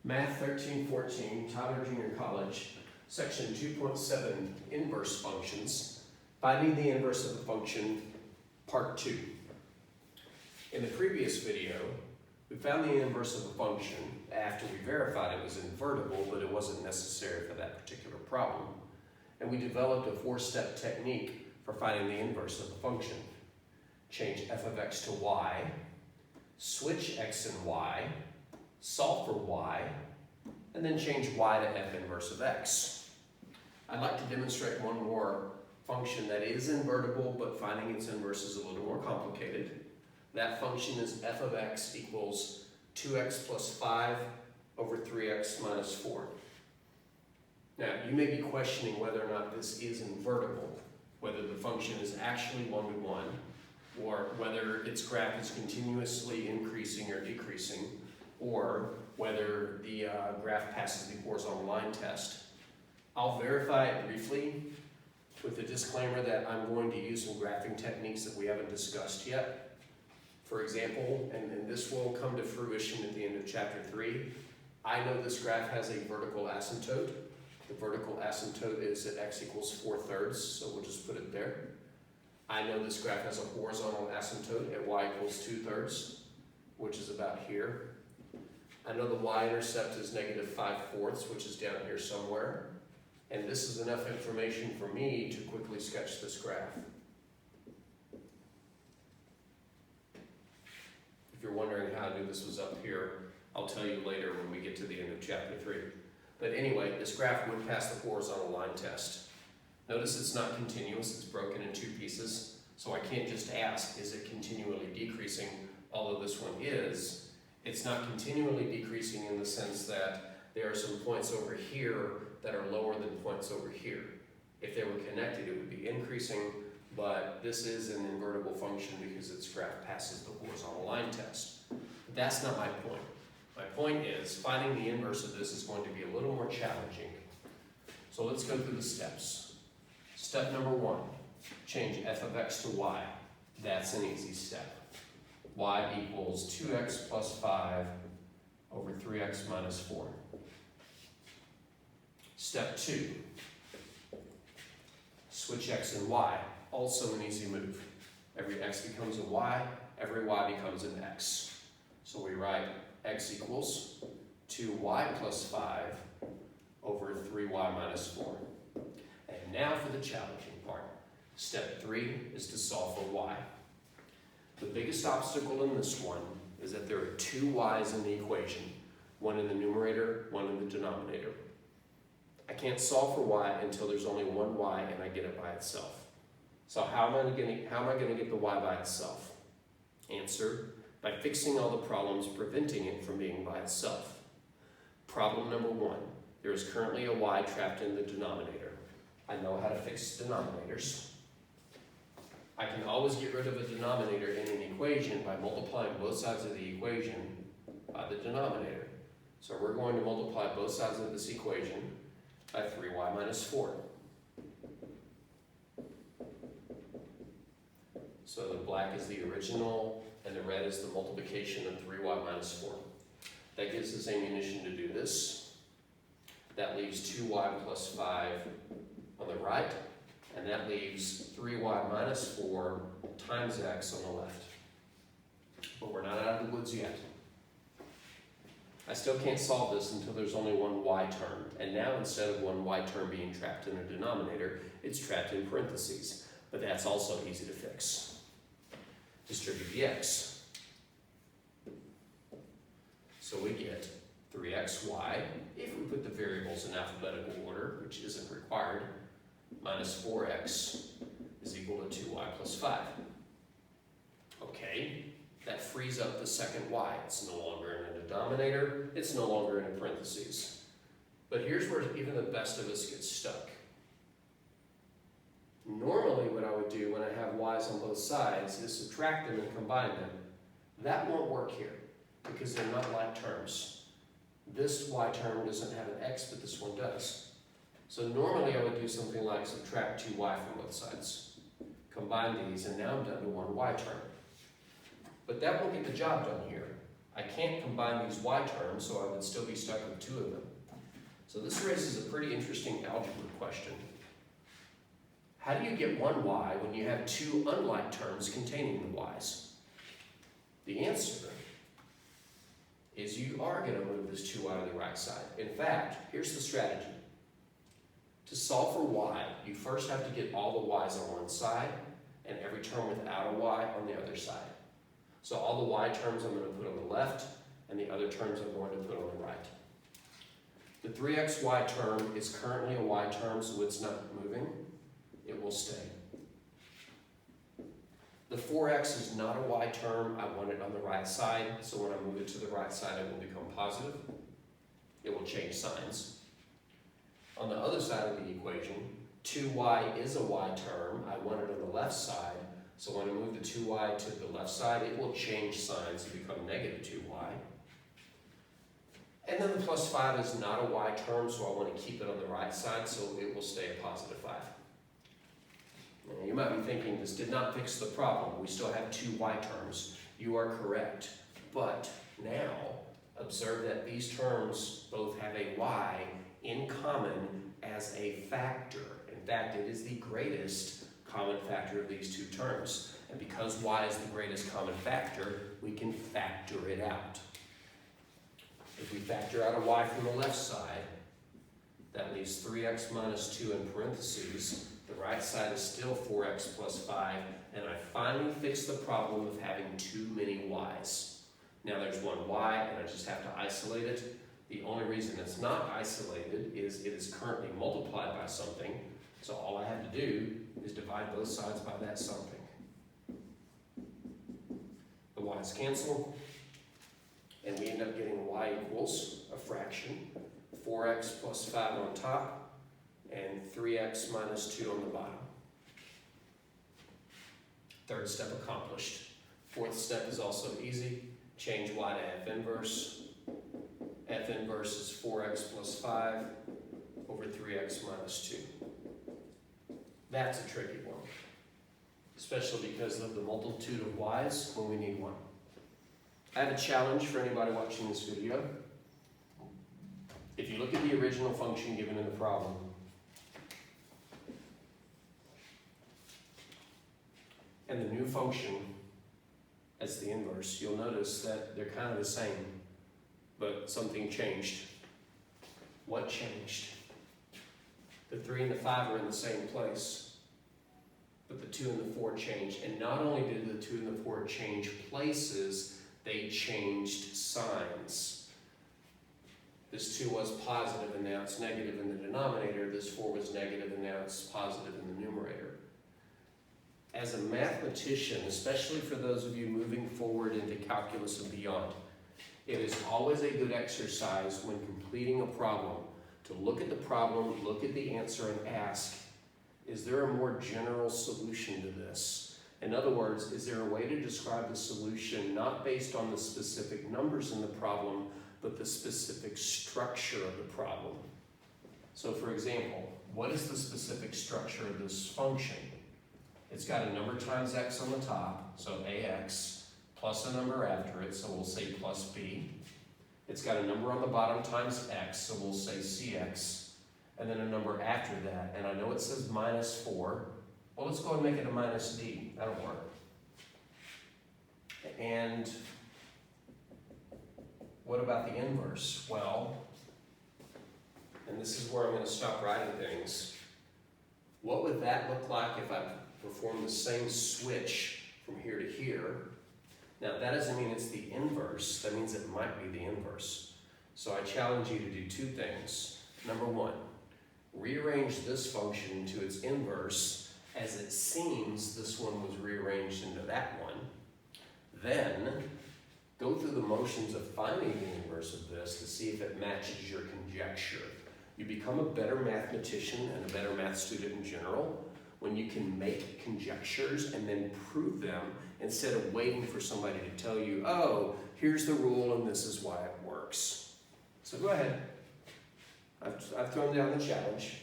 Math 1314, Tyler Junior College, Section 2.7, Inverse Functions, Finding the Inverse of a Function, Part 2. In the previous video, we found the inverse of a function after we verified it was invertible, but it wasn't necessary for that particular problem. And we developed a four-step technique for finding the inverse of a function. Change f of x to y, switch x and y, solve for y, and then change y to f inverse of x. I'd like to demonstrate one more function that is invertible, but finding its inverse is a little more complicated. That function is f of x equals 2x plus 5 over 3x minus 4. Now, you may be questioning whether or not this is invertible, whether the function is actually one-to-one, or whether its graph is continuously increasing or decreasing, or whether the graph passes the horizontal line test. I'll verify it briefly with the disclaimer that I'm going to use some graphing techniques that we haven't discussed yet. For example, and this will come to fruition at the end of chapter 3, I know this graph has a vertical asymptote. The vertical asymptote is at x equals 4/3, so we'll just put it there. I know this graph has a horizontal asymptote at y equals 2/3, which is about here. I know the y-intercept is negative 5/4, which is down here somewhere. And this is enough information for me to quickly sketch this graph. If you're wondering how I knew this was up here, I'll tell you later when we get to the end of chapter 3. But anyway, this graph would pass the horizontal line test. Notice it's not continuous, it's broken in two pieces. So I can't just ask, is it continually decreasing? Although this one is. It's not continually decreasing in the sense that there are some points over here that are lower than points over here. If they were connected, it would be increasing, but this is an invertible function because its graph passes the horizontal line test. But that's not my point. My point is, finding the inverse of this is going to be a little more challenging. So let's go through the steps. Step number 1, change f of x to y. That's an easy step. Y equals 2x plus 5 over 3x minus 4. Step 2, switch x and y. Also an easy move. Every x becomes a y, every y becomes an x. So we write x equals 2y plus 5 over 3y minus 4. And now for the challenging part. Step 3 is to solve for y. The biggest obstacle in this one is that there are two y's in the equation, one in the numerator, one in the denominator. I can't solve for y until there's only one y and I get it by itself. So how am I going to get the y by itself? Answer, by fixing all the problems preventing it from being by itself. Problem number 1, there is currently a y trapped in the denominator. I know how to fix denominators. I can always get rid of a denominator in an equation by multiplying both sides of the equation by the denominator. So we're going to multiply both sides of this equation by 3y minus 4. So the black is the original and the red is the multiplication of 3y minus 4. That gives us ammunition to do this. That leaves 2y plus 5 on the right, and that leaves 3y minus 4 times x on the left. But we're not out of the woods yet. I still can't solve this until there's only one y term. And now instead of one y term being trapped in a denominator, it's trapped in parentheses. But that's also easy to fix. Distribute the x. So we get 3xy, if we put the variables in alphabetical order, which isn't required, minus 4x is equal to 2y plus 5. Okay, that frees up the second y. It's no longer in a denominator, it's no longer in a parentheses. But here's where even the best of us get stuck. Normally what I would do when I have y's on both sides is subtract them and combine them. That won't work here because they're not like terms. This y term doesn't have an x, but this one does. So normally I would do something like subtract 2y from both sides, combine these, and now I'm down to one y term. But that won't get the job done here. I can't combine these y terms, so I would still be stuck with two of them. So this raises a pretty interesting algebra question. How do you get one y when you have two unlike terms containing the y's? The answer is you are going to move this 2y to the right side. In fact, here's the strategy. To solve for y, you first have to get all the y's on one side and every term without a y on the other side. So all the y terms I'm going to put on the left and the other terms I'm going to put on the right. The 3xy term is currently a y term, so it's not moving. It will stay. The 4x is not a y term. I want it on the right side, so when I move it to the right side, it will become positive. It will change signs. On the other side of the equation, 2y is a y term. I want it on the left side, so when I move the 2y to the left side, it will change signs and become negative 2y. And then the plus 5 is not a y term, so I want to keep it on the right side, so it will stay a positive 5. Now, you might be thinking, this did not fix the problem. We still have two y terms. You are correct. But now, observe that these terms both have a y in common as a factor. In fact, it is the greatest common factor of these two terms. And because y is the greatest common factor, we can factor it out. If we factor out a y from the left side, that leaves 3x minus 2 in parentheses. The right side is still 4x plus 5, and I finally fixed the problem of having too many y's. Now there's one y, and I just have to isolate it. The only reason it's not isolated is it is currently multiplied by something, so all I have to do is divide both sides by that something. The y's cancel, and we end up getting y equals a fraction, 4x plus 5 on top, and 3x minus 2 on the bottom. Third step accomplished. Fourth step is also easy. Change y to f inverse. F inverse is 4x plus 5 over 3x minus 2. That's a tricky one, especially because of the multitude of y's when we need one. I have a challenge for anybody watching this video. If you look at the original function given in the problem, and the new function as the inverse, you'll notice that they're kind of the same, but something changed. What changed? The 3 and the 5 are in the same place, but the 2 and the 4 changed. And not only did the 2 and the 4 change places, they changed signs. This 2 was positive and now it's negative in the denominator. This 4 was negative and now it's positive in the numerator. As a mathematician, especially for those of you moving forward into calculus and beyond, it is always a good exercise when completing a problem to look at the problem, look at the answer, and ask, is there a more general solution to this? In other words, is there a way to describe the solution not based on the specific numbers in the problem, but the specific structure of the problem? So for example, what is the specific structure of this function? It's got a number times x on the top, so ax, plus a number after it, so we'll say plus b. It's got a number on the bottom times x, so we'll say cx, and then a number after that. And I know it says minus 4. Well, let's go ahead and make it a minus d. That'll work. And what about the inverse? Well, and this is where I'm going to stop writing things. What would that look like if I perform the same switch from here to here? Now, that doesn't mean it's the inverse. That means it might be the inverse. So I challenge you to do two things. Number one, rearrange this function to its inverse as it seems this one was rearranged into that one. Then go through the motions of finding the inverse of this to see if it matches your conjecture. You become a better mathematician and a better math student in general when you can make conjectures and then prove them instead of waiting for somebody to tell you, oh, here's the rule and this is why it works. So go ahead. I've thrown down the challenge.